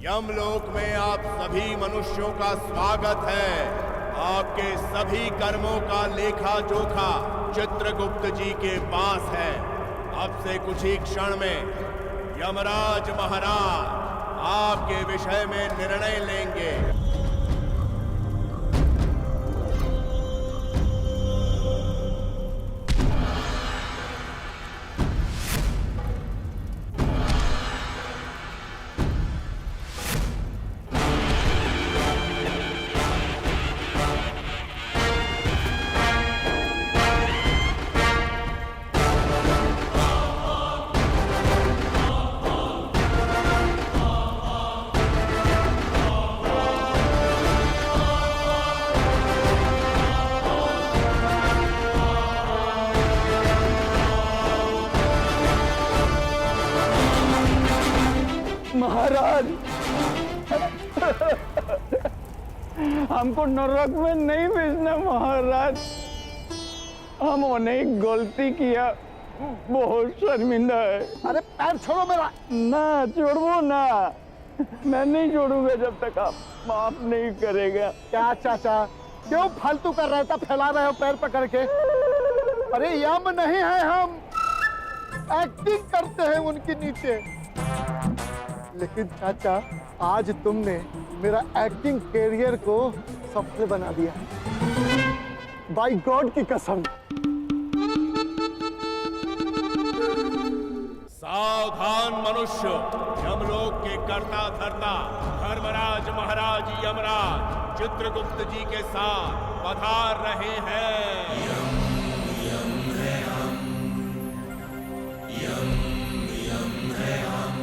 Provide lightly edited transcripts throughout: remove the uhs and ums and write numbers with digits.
यमलोक में आप सभी मनुष्यों का स्वागत है। आपके सभी कर्मों का लेखा जोखा चित्रगुप्त जी के पास है। अब से कुछ ही क्षण में यमराज महाराज आपके विषय में निर्णय लेंगे। महाराज, हमको नरक में नहीं भेजना महाराज। हमने एक गलती किया, बहुत शर्मिंदा है। अरे पैर छोड़ो मेरा। ना छोड़ो ना, मैं नहीं छोड़ूंगा जब तक आप माफ नहीं करेगा। क्या चाचा, क्यों फालतू कर रहे थे, फैला रहे हो पैर पकड़ के? अरे यम नहीं है, हम एक्टिंग करते हैं उनके नीचे। लेकिन चाचा, आज तुमने मेरा एक्टिंग कैरियर को सफल बना दिया, बाय गॉड की कसम। सावधान मनुष्य, यमलोक के कर्ता धर्ता धर्मराज महाराज यमराज चित्रगुप्त जी के साथ पधार रहे हैं। यम है हम, यम है हम।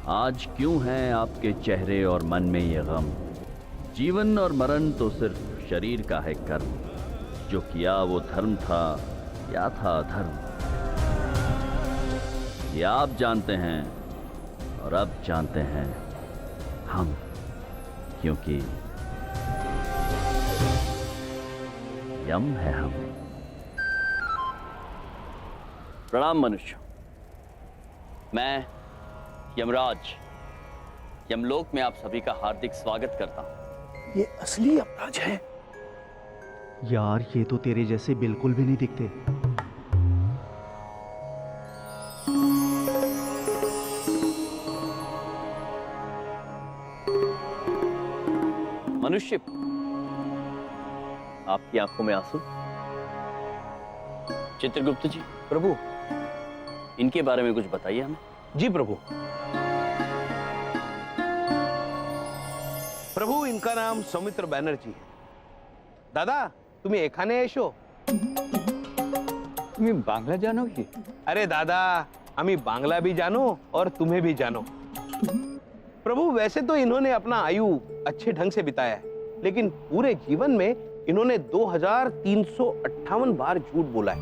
आज क्यों हैं आपके चेहरे और मन में ये गम? जीवन और मरण तो सिर्फ शरीर का है कर्म। जो किया वो धर्म था या था अधर्म, ये आप जानते हैं और अब जानते हैं हम, क्योंकि यम है हम। प्रणाम मनुष्य, मैं यमराज यमलोक में आप सभी का हार्दिक स्वागत करता हूं। ये असली यमराज है यार, ये तो तेरे जैसे बिल्कुल भी नहीं दिखते। मनुष्य, आपकी आंखों में आंसू। चित्रगुप्त जी, प्रभु, इनके बारे में कुछ बताइए हमें। जी प्रभु। प्रभु, इनका नाम सौमित्र बैनर्जी है। दादा, तुम्ही एखाने ऐशो? तुम्ही बांग्ला जानो की? अरे दादा, हमी बांग्ला भी जानो और तुम्हें भी जानो। प्रभु, वैसे तो इन्होंने अपना आयु अच्छे ढंग से बिताया है, लेकिन पूरे जीवन में इन्होंने 2358 बार झूठ बोला है।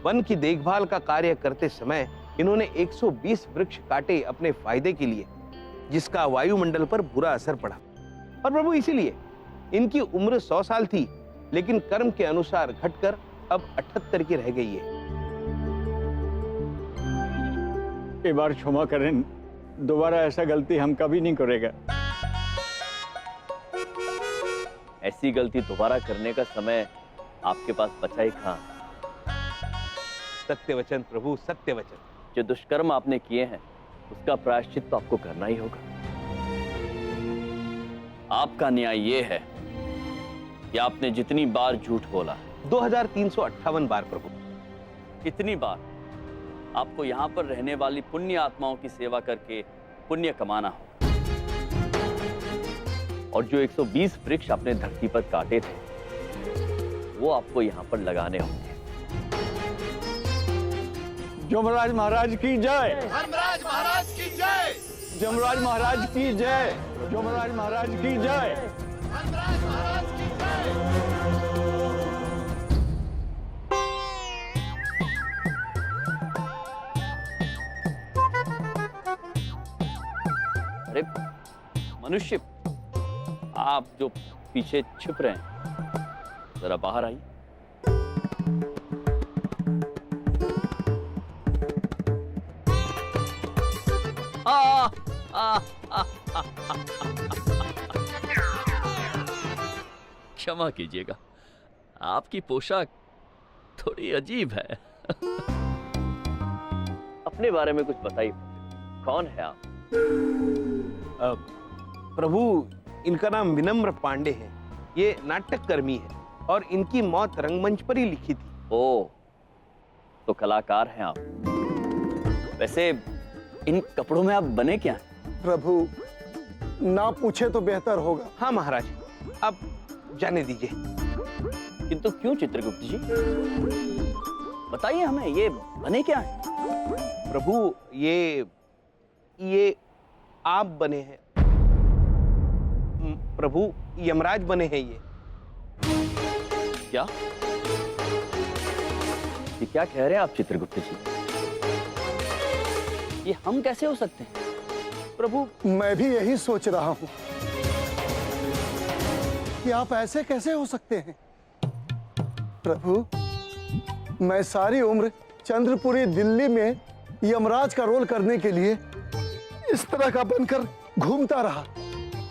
वन की देखभाल का कार्य करते समय इन्होंने 120 वृक्ष काटे अपने फायदे के लिए, जिसका वायुमंडल पर बुरा असर पड़ा। और प्रभु, इसीलिए इनकी उम्र 100 साल थी, लेकिन कर्म के अनुसार घटकर अब 78 की रह गई है। एक बार क्षमा करें, दोबारा ऐसा गलती हम कभी नहीं करेगा। ऐसी गलती दोबारा करने का समय आपके पास बचा ही कहां? सत्य वचन प्रभु, सत्य वचन। जो दुष्कर्म आपने किए हैं उसका प्रायश्चित तो आपको करना ही होगा। आपका न्याय ये है कि आपने जितनी बार झूठ बोला, 2358 बार प्रभु, इतनी बार आपको यहाँ पर रहने वाली पुण्य आत्माओं की सेवा करके पुण्य कमाना होगा। और जो 120 वृक्ष आपने धरती पर काटे थे, वो आपको यहाँ पर लगाने होंगे। यमराज महाराज की जय। धर्मराज महाराज की जय। यमराज महाराज की जय। यमराज महाराज की जय। धर्मराज महाराज की जय। अरे मनुष्य, आप जो पीछे छिप रहे हैं, जरा बाहर आइए। आ, आ, आ, आ, आ, क्षमा कीजिएगा, आपकी पोशाक थोड़ी अजीब है। अपने बारे में कुछ बताइए, कौन है आप? प्रभु, इनका नाम विनम्र पांडे है। ये नाटक कर्मी है और इनकी मौत रंगमंच पर ही लिखी थी। ओ, तो कलाकार हैं आप। वैसे इन कपड़ों में आप बने क्या हैं? प्रभु, ना पूछे तो बेहतर होगा। हाँ महाराज, आप जाने दीजिए। किंतु क्यों चित्रगुप्त जी, बताइए हमें, ये बने क्या हैं? प्रभु, ये आप बने हैं। प्रभु, यमराज बने हैं ये। क्या ये क्या कह रहे हैं आप चित्रगुप्त जी? ये हम कैसे हो सकते हैं? प्रभु, मैं भी यही सोच रहा हूं कि आप ऐसे कैसे हो सकते हैं। प्रभु, मैं सारी उम्र चंद्रपुरी दिल्ली में यमराज का रोल करने के लिए इस तरह का बनकर घूमता रहा।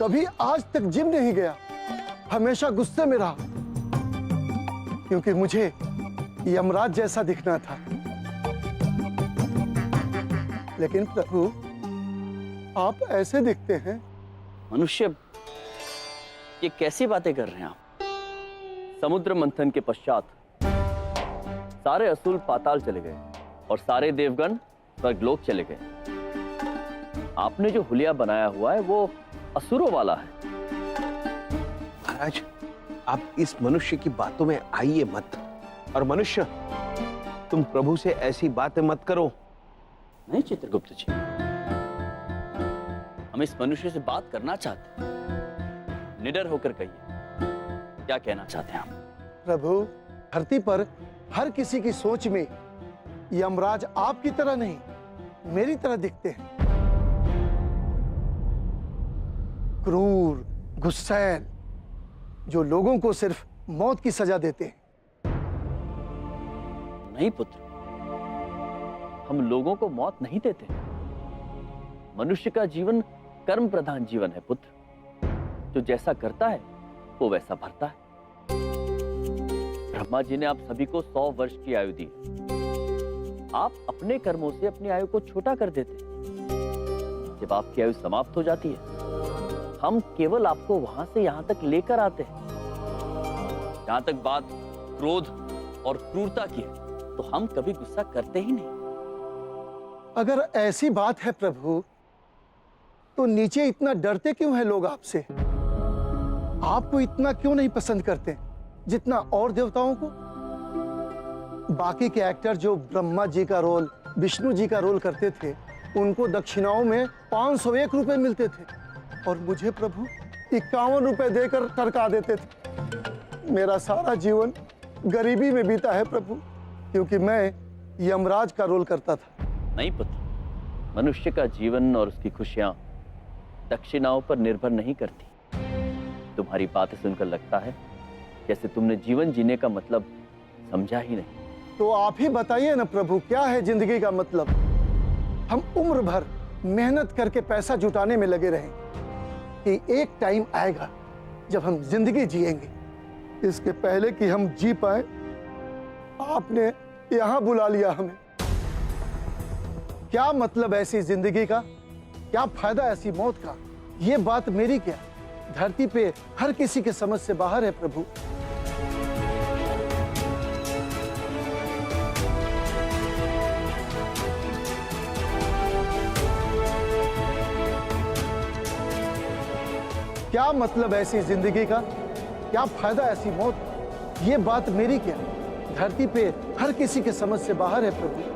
कभी आज तक जिम नहीं गया, हमेशा गुस्से में रहा, क्योंकि मुझे यमराज जैसा दिखना था। लेकिन प्रभु, आप ऐसे दिखते हैं। मनुष्य, ये कैसी बातें कर रहे हैं आप? समुद्र मंथन के पश्चात सारे असुर पाताल चले गए और सारे देवगण स्वर्गलोक चले गए। आपने जो हुलिया बनाया हुआ है वो असुरों वाला है। महाराज, आप इस मनुष्य की बातों में आइए मत। और मनुष्य, तुम प्रभु से ऐसी बातें मत करो। नहीं चित्रगुप्त जी, हम इस मनुष्य से बात करना चाहते हैं। निडर होकर कहिए, क्या कहना चाहते हैं आप? प्रभु, धरती पर हर किसी की सोच में यमराज आपकी तरह नहीं, मेरी तरह दिखते हैं। क्रूर, गुस्सैल, जो लोगों को सिर्फ मौत की सजा देते हैं। नहीं पुत्र, हम लोगों को मौत नहीं देते। मनुष्य का जीवन कर्म प्रधान जीवन है पुत्र। जो जैसा करता है वो वैसा भरता है। ब्रह्मा जी ने आप सभी को 100 वर्ष की आयु दी। आप अपने कर्मों से अपनी आयु को छोटा कर देते। जब आपकी आयु समाप्त हो जाती है, हम केवल आपको वहां से यहां तक लेकर आते हैं। जहां तक बात क्रोध और क्रूरता की है, तो हम कभी गुस्सा करते ही नहीं। अगर ऐसी बात है प्रभु, तो नीचे इतना डरते क्यों हैं लोग आपसे? आपको इतना क्यों नहीं पसंद करते जितना और देवताओं को? बाकी के एक्टर जो ब्रह्मा जी का रोल, विष्णु जी का रोल करते थे, उनको दक्षिणाओं में 501 रुपए मिलते थे, और मुझे प्रभु 51 रुपए देकर टरका देते थे। मेरा सारा जीवन गरीबी में बीता है प्रभु, क्योंकि मैं यमराज का रोल करता था। नहीं पुत्र, मनुष्य का जीवन और उसकी खुशियां दक्षिणाओं पर निर्भर नहीं करती। तुम्हारी बातें सुनकर लगता है जैसे तुमने जीवन जीने का मतलब समझा ही नहीं। तो आप ही बताइए ना प्रभु, क्या है जिंदगी का मतलब? हम उम्र भर मेहनत करके पैसा जुटाने में लगे रहें कि एक टाइम आएगा जब हम जिंदगी जिएंगे। इसके पहले कि हम जी पाए, आपने यहां बुला लिया हमें। क्या मतलब ऐसी जिंदगी का? क्या फायदा ऐसी मौत का? ये बात मेरी क्या, धरती पे हर किसी के समझ से बाहर है प्रभु। क्या मतलब ऐसी जिंदगी का? क्या फायदा ऐसी मौत का? ये बात मेरी क्या, धरती पे हर किसी के समझ से बाहर है प्रभु।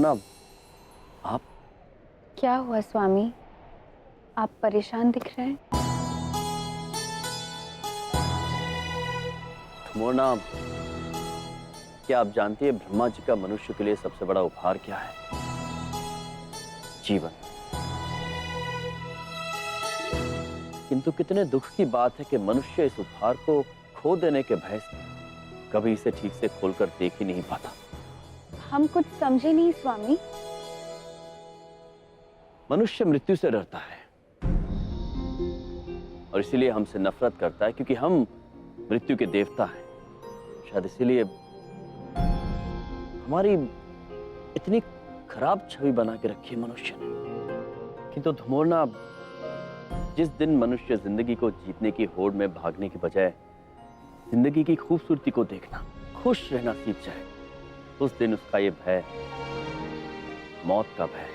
मोना, आप क्या हुआ स्वामी, आप परेशान दिख रहे हैं। मोना, क्या आप जानती है ब्रह्मा जी का मनुष्य के लिए सबसे बड़ा उपहार क्या है? जीवन। किंतु कितने दुख की बात है कि मनुष्य इस उपहार को खो देने के भय से कभी इसे ठीक से खोलकर देख ही नहीं पाता। हम कुछ समझे नहीं स्वामी। मनुष्य मृत्यु से डरता है और इसीलिए हमसे नफरत करता है, क्योंकि हम मृत्यु के देवता हैं। शायद इसीलिए हमारी इतनी खराब छवि बना के रखी है मनुष्य ने। किंतु धमोरना, जिस दिन मनुष्य जिंदगी को जीतने की होड़ में भागने की बजाय जिंदगी की खूबसूरती को देखना, खुश रहना सीख जाए, उस दिन उसका ये भय, मौत का भय,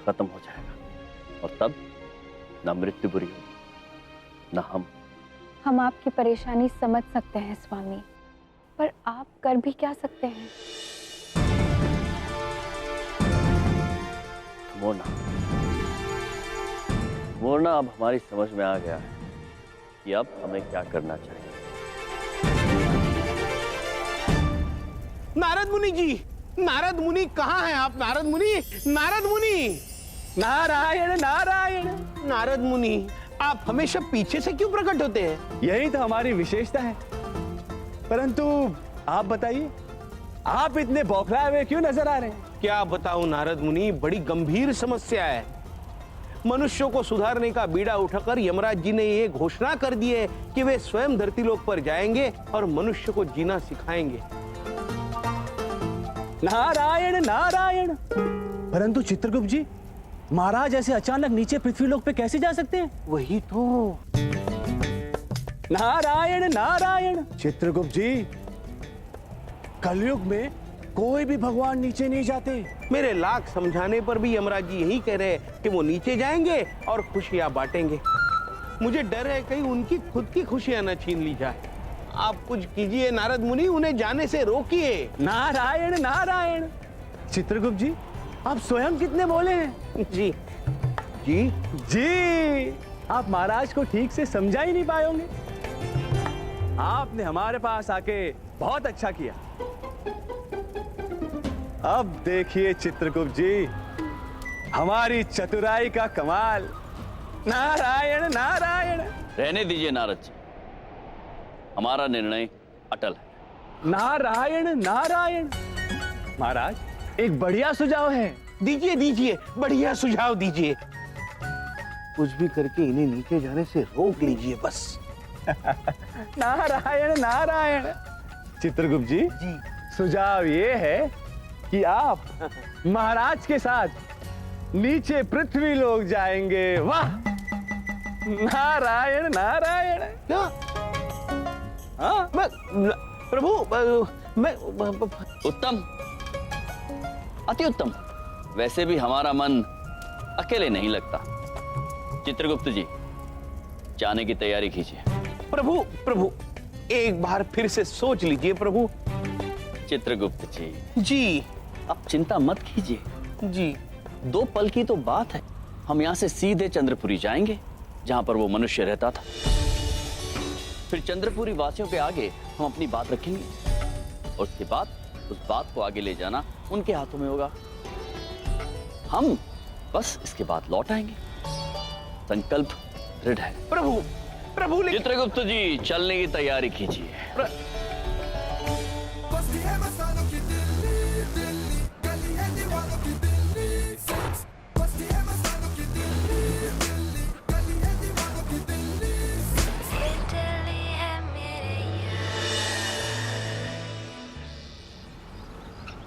खत्म हो जाएगा। और तब ना मृत्यु बुरी होगी, ना हम आपकी परेशानी समझ सकते हैं स्वामी, पर आप कर भी क्या सकते हैं। मोरना, अब हमारी समझ में आ गया है कि अब हमें क्या करना चाहिए। नारद मुनि जी, नारद मुनि कहाँ हैं आप? नारद मुनि, नारद मुनि, नारायण नारायण। नारद मुनि, आप हमेशा पीछे से क्यों प्रकट होते हैं? यही तो हमारी विशेषता है। परंतु आप बताइए, आप इतने बौखलाए हुए क्यों नजर आ रहे हैं? क्या बताऊं नारद मुनि, बड़ी गंभीर समस्या है। मनुष्यों को सुधारने का बीड़ा उठाकर यमराज जी ने ये घोषणा कर दी है कि वे स्वयं धरतीलोक पर जाएंगे और मनुष्य को जीना सिखाएंगे। नारायण नारायण। परंतु चित्रगुप्त जी, महाराज ऐसे अचानक नीचे पृथ्वीलोक पे कैसे जा सकते हैं? वही तो। नारायण नारायण। चित्रगुप्त जी, कलयुग में कोई भी भगवान नीचे नहीं जाते। मेरे लाख समझाने पर भी यमराज जी यही कह रहे हैं कि वो नीचे जाएंगे और खुशियां बांटेंगे। मुझे डर है कहीं उनकी खुद की खुशियां न छीन ली जाए। आप कुछ कीजिए नारद मुनि, उन्हें जाने से रोकिए। नारायण नारायण। चित्रगुप्त जी, आप स्वयं कितने बोले हैं? जी जी जी, आप महाराज को ठीक से समझा ही नहीं पाए होंगे। आपने हमारे पास आके बहुत अच्छा किया। अब देखिए चित्रगुप्त जी, हमारी चतुराई का कमाल। नारायण नारायण। रहने दीजिए नारद जी, हमारा निर्णय अटल है। नारायण नारायण। महाराज, एक बढ़िया सुझाव है। दीजिए दीजिए, बढ़िया सुझाव दीजिए। कुछ भी करके इन्हें नीचे जाने से रोक लीजिए बस। नारायण नारायण। चित्रगुप्त जी, सुझाव ये है कि आप महाराज के साथ नीचे पृथ्वी लोग जाएंगे। वाह, नारायण नारायण। क्या? हाँ? प्रभु, मैं उत्तम, अति उत्तम। वैसे भी हमारा मन अकेले नहीं लगता। चित्रगुप्त जी, जाने की तैयारी कीजिए। प्रभु, एक बार फिर से सोच लीजिए प्रभु। चित्रगुप्त जी, जी आप चिंता मत कीजिए जी। 2 पल की तो बात है। हम यहाँ से सीधे चंद्रपुरी जाएंगे, जहाँ पर वो मनुष्य रहता था। फिर चंद्रपुरी वासियों के आगे हम अपनी बात रखेंगे और उसके बाद उस बात को आगे ले जाना उनके हाथों में होगा। हम बस इसके बाद लौट आएंगे। संकल्प दृढ़ है। प्रभु लेकिन चित्रगुप्त जी, चलने की तैयारी कीजिए।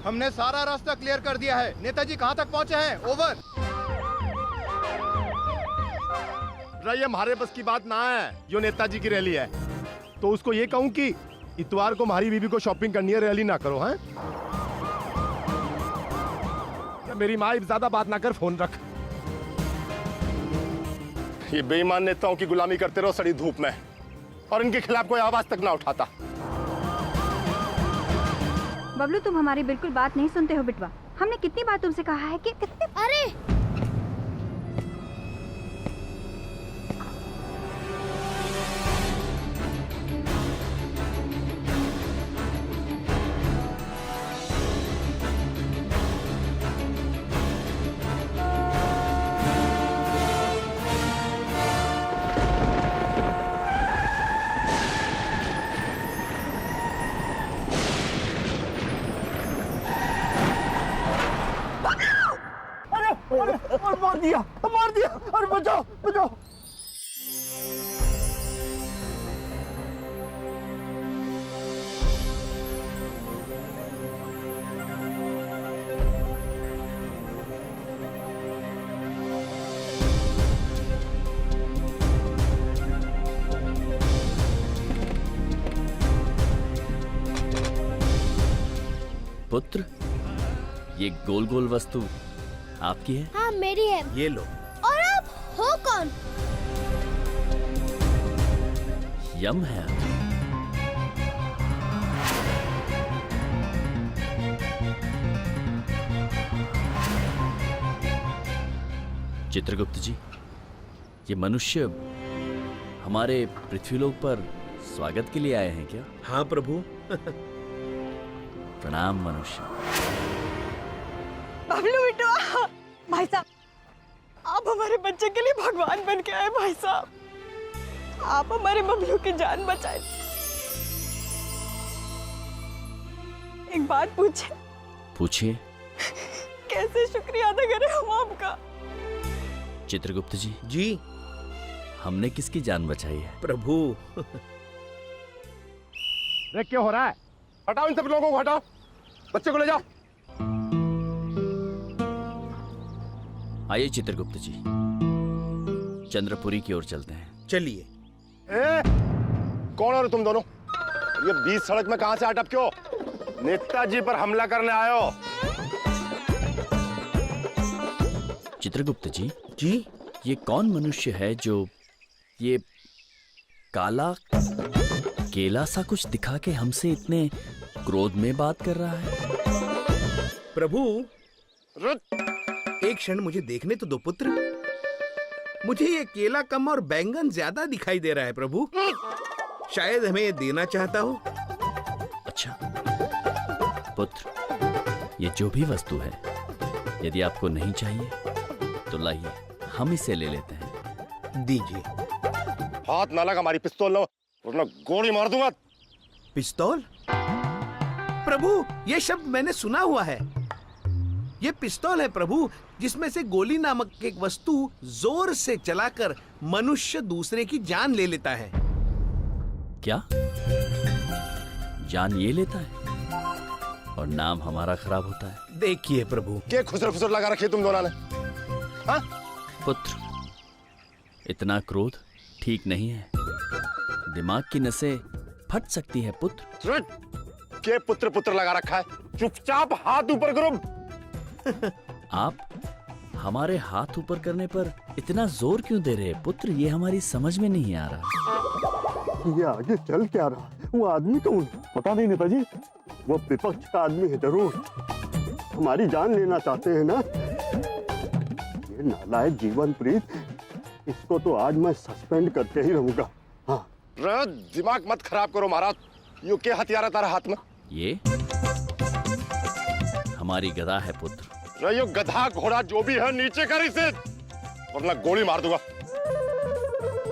हमने सारा रास्ता क्लियर कर दिया है। नेताजी कहाँ तक पहुँचे हैं? ओवर। ये हमारे बस की बात ना है। जो नेताजी की रैली है तो उसको ये कहूं कि इतवार को हमारी बीबी को शॉपिंग करनी है, रैली ना करो। हैं? मेरी माँ, ज्यादा बात ना कर, फोन रख। ये बेईमान नेताओं की गुलामी करते रहो सड़ी धूप में, और इनके खिलाफ कोई आवाज तक ना उठाता। बबलू, तुम हमारी बिल्कुल बात नहीं सुनते हो बिटवा। हमने कितनी बार तुमसे कहा है कि कितने। अरे और मार दिया, अरे बचाओ बचाओ। पुत्र, ये गोल गोल वस्तु आपकी है? हाँ मेरी है। ये लो। और आप हो कौन? यम है आप। चित्रगुप्त जी, ये मनुष्य हमारे पृथ्वीलोक पर स्वागत के लिए आए हैं क्या? हाँ प्रभु। प्रणाम मनुष्य। बबलू बिटवा, भाई साहब, आप हमारे बच्चे के लिए भगवान बन के आए। भाई साहब, आप हमारे बबलू की जान बचाए। एक बात पूछे? पूछिए। कैसे शुक्रिया अदा करें हम आपका? चित्रगुप्त जी, जी हमने किसकी जान बचाई है? प्रभु। देख क्या हो रहा है? हटाओ इन सब लोगों को, हटाओ। बच्चे को ले जाओ। आइए चित्रगुप्त जी, चंद्रपुरी की ओर चलते हैं। चलिए। कौन हो तुम दोनों? ये बीच सड़क में कहां से अटक क्यों? नेताजी पर हमला करने आए हो? चित्रगुप्त जी, जी ये कौन मनुष्य है जो ये काला केला सा कुछ दिखा के हमसे इतने क्रोध में बात कर रहा है? प्रभु, एक क्षण मुझे देखने तो दो पुत्र। मुझे ये केला कम और बैंगन ज्यादा दिखाई दे रहा है प्रभु। शायद हमें ये देना चाहता हो। अच्छा पुत्र, ये जो भी वस्तु है, यदि आपको नहीं चाहिए तो लाइए, हम इसे ले लेते हैं। दीजिए। हाथ ना लगा, हमारी पिस्तौल लो वरना गोली मार दूंगा। पिस्तौल? प्रभु, ये शब्द मैंने सुना हुआ है। ये पिस्तौल है प्रभु, जिसमें से गोली नामक एक वस्तु जोर से चलाकर मनुष्य दूसरे की जान ले लेता है। क्या जान ये लेता है और नाम हमारा खराब होता है? देखिए प्रभु। क्या खुसर खुसर लगा रखी तुम दोनों ने? हाँ? पुत्र, इतना क्रोध ठीक नहीं है। दिमाग की नसें फट सकती है पुत्र। के पुत्र पुत्र लगा रखा है? चुपचाप हाथ ऊपर करो। आप हमारे हाथ ऊपर करने पर इतना जोर क्यों दे रहे हैं पुत्र? ये हमारी समझ में नहीं आ रहा। ये आगे चल क्या रहा? वो आदमी कौन? पता नहीं नेताजी, वो विपक्ष का आदमी है जरूर। हमारी जान लेना चाहते हैं ना? ये नालायक जीवन प्रीत, इसको तो आज मैं सस्पेंड करके ही रहूंगा। हाँ। दिमाग मत खराब करो महाराज। यो क्या हथियार है तारा हाथ में? ये हमारी गदा है पुत्र। यो गधा घोड़ा जो भी है नीचे कर इसे, वरना गोली मार दूंगा।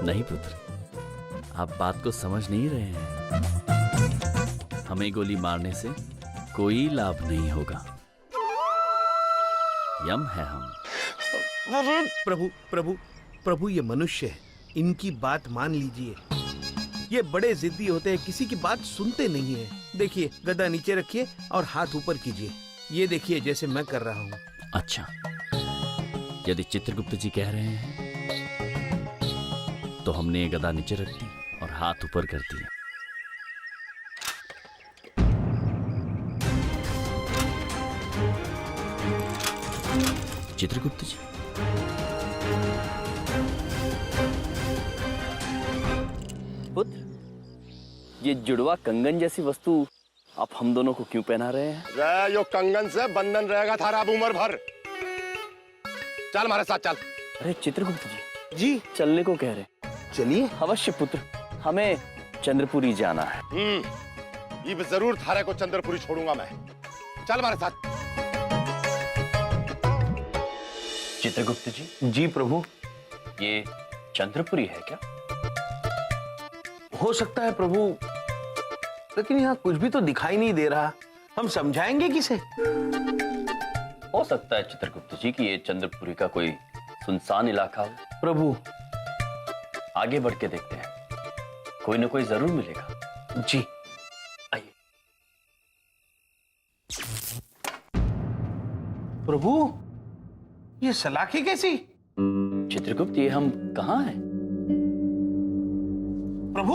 नहीं पुत्र, आप बात को समझ नहीं रहे हैं। हमें गोली मारने से कोई लाभ नहीं होगा। यम है हम। प्रभु प्रभु प्रभु, ये मनुष्य है, इनकी बात मान लीजिए। ये बड़े जिद्दी होते हैं, किसी की बात सुनते नहीं है। देखिए, गदा नीचे रखिए और हाथ ऊपर कीजिए। ये देखिए, जैसे मैं कर रहा हूँ। अच्छा, यदि चित्रगुप्त जी कह रहे हैं तो हमने ये गदा नीचे रख दी और हाथ ऊपर कर दिए। चित्रगुप्त जी, पुत्र, ये जुड़वा कंगन जैसी वस्तु आप हम दोनों को क्यों पहना रहे हैं? रे यो कंगन से बंधन रहेगा थारा अब उम्र भर। चल हमारे साथ चल। अरे चित्रगुप्त जी चलने को कह रहे। चलिए। अवश्य पुत्र, हमें चंद्रपुरी जाना है। ये जरूर थारे को चंद्रपुरी छोड़ूंगा मैं। चल हमारे साथ। चित्रगुप्त जी। जी प्रभु। ये चंद्रपुरी है क्या? हो सकता है प्रभु, लेकिन यहाँ कुछ भी तो दिखाई नहीं दे रहा। हम समझाएंगे किसे? हो सकता है चित्रगुप्त जी कि ये चंद्रपुरी का कोई सुनसान इलाका हो। प्रभु आगे बढ़ के देखते हैं, कोई ना कोई जरूर मिलेगा। जी आइए। प्रभु, ये सलाखें कैसी? चित्रगुप्त, ये हम कहाँ हैं? प्रभु,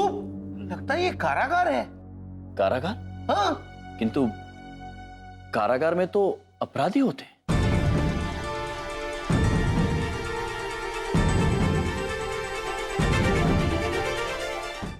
लगता है ये कारागार है। कारागार? हाँ। किंतु कारागार में तो अपराधी होते हैं।